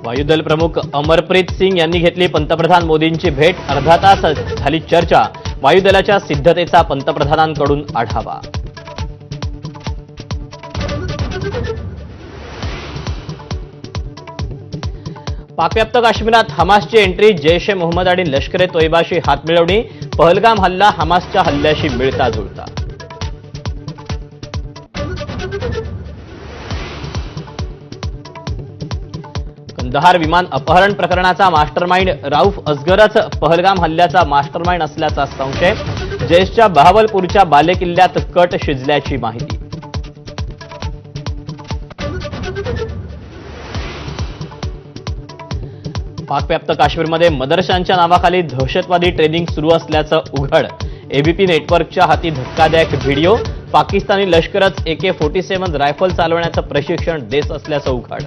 वायुदल प्रमुख अमरप्रीत सिंग यांनी घेतली पंतप्रधान मोदींची भेट। अर्धा तास झाली चर्चा। वायुदलाच्या सिद्धतेचा पंतप्रधानांकडून आढावा। पाकव्याप्त काश्मीरात हमासची एंट्री। जैश ए मोहम्मद आणि लष्कर ए तोयबाशी हातमिळवणी। पहलगाम हल्ला हमासच्या हल्ल्याशी मिळता जुळता। कंदहार विमान अपहरण प्रकरणाचा मास्टरमाइंड राऊफ असगरच पहलगाम हल्ल्याचा मास्टरमाइंड असल्याचा संशय। जैशच्या बहावलपूरच्या बालेकिल्ल्यात कट शिजल्याची माहिती। पाकव्याप्त काश्मीरमध्ये मदरशांच्या नावाखाली दहशतवादी ट्रेनिंग सुरू असल्याचं उघड। एबीपी नेटवर्कच्या हाती धक्कादायक व्हिडिओ। पाकिस्तानी लष्करच AK-47 रायफल चालवण्याचं प्रशिक्षण देत असल्याचं उघड।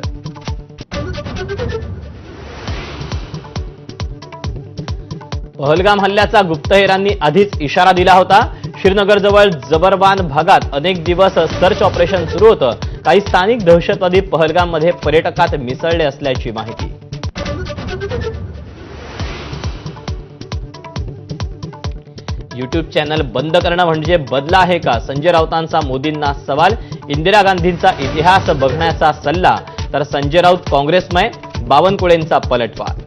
पहलगाम हल्ल्याचा गुप्तहेरांनी आधीच इशारा दिला होता। श्रीनगरजवळ जबरवान भागात अनेक दिवस सर्च ऑपरेशन सुरू होतं। काही स्थानिक दहशतवादी पहलगाममध्ये पर्यटकात मिसळले असल्याची माहिती। यूट्यूब चॅनल बंद करणं म्हणजे बदला आहे का? संजय राऊतांचा मोदींना सवाल। इंदिरा गांधींचा इतिहास बघण्याचा सल्ला, तर संजय राऊत काँग्रेसमय। बावनकुळेंचा पलटवार।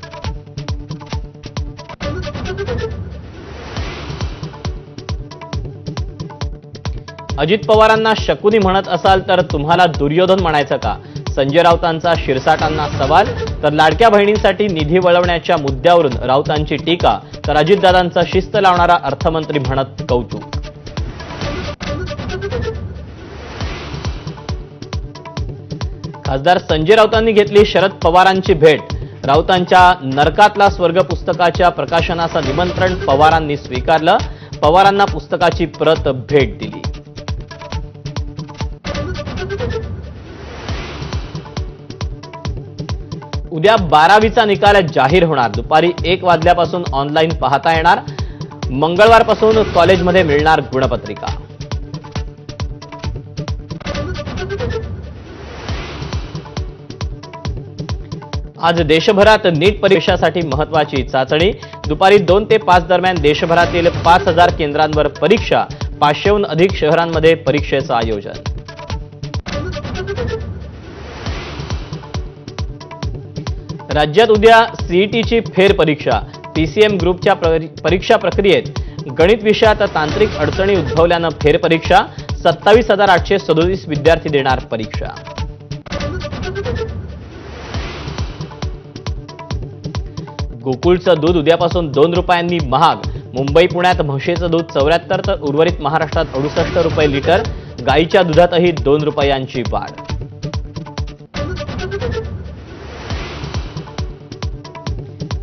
अजित पवारांना शकुनी म्हणत असाल तर तुम्हाला दुर्योधन म्हणायचं का? संजय राऊतांचा शिरसाटांना सवाल, तर लाडक्या बहिणींसाठी निधी वळवण्याच्या मुद्द्यावरून राऊतांची टीका, तर अजितदादांचा शिस्त लावणारा अर्थमंत्री म्हणत कौतुक। खासदार संजय राऊतांनी घेतली शरद पवारांची भेट। राऊतांच्या नरकातला स्वर्ग पुस्तकाच्या प्रकाशनाचं निमंत्रण पवारांनी स्वीकारलं। पवारांना पुस्तकाची प्रत भेट दिली। उद्या 12वीचा निकाल जाहीर होणार। दुपारी 1 वाजल्यापासून ऑनलाईन पाहता येणार। मंगळवारपासून कॉलेजमध्ये मिळणार गुणपत्रिका। आज देशभरात नीट परीक्षेसाठी महत्त्वाची चाचणी। दुपारी 2 ते 5 दरम्यान देशभरातील 5000 केंद्रांवर परीक्षा। 500हून अधिक शहरांमध्ये परीक्षेचं आयोजन। राज्यात उद्या सीईटीची फेरपरीक्षा। PCM ग्रुपच्या परीक्षा प्रक्रियेत गणित विषयात तांत्रिक अडचणी उद्भवल्यानं फेरपरीक्षा। 27,837 विद्यार्थी देणार परीक्षा। गोकुळचं दूध उद्यापासून 2 रुपयांनी महाग। मुंबई पुण्यात म्हशीचं दूध 74 तर उर्वरित महाराष्ट्रात 68 रुपये लिटर। गाईच्या दुधातही 2 रुपयांची वाढ।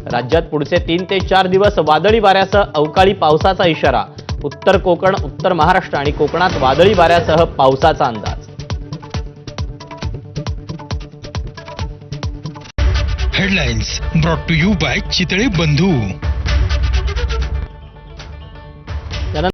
राज्यात पुढचे 3 ते 4 दिवस वादळी वाऱ्यासह अवकाळी पावसाचा इशारा। उत्तर कोकण, उत्तर महाराष्ट्र आणि कोकणात वादळी वाऱ्यासह पावसाचा अंदाज। Headlines brought to you by Chitale बंधू।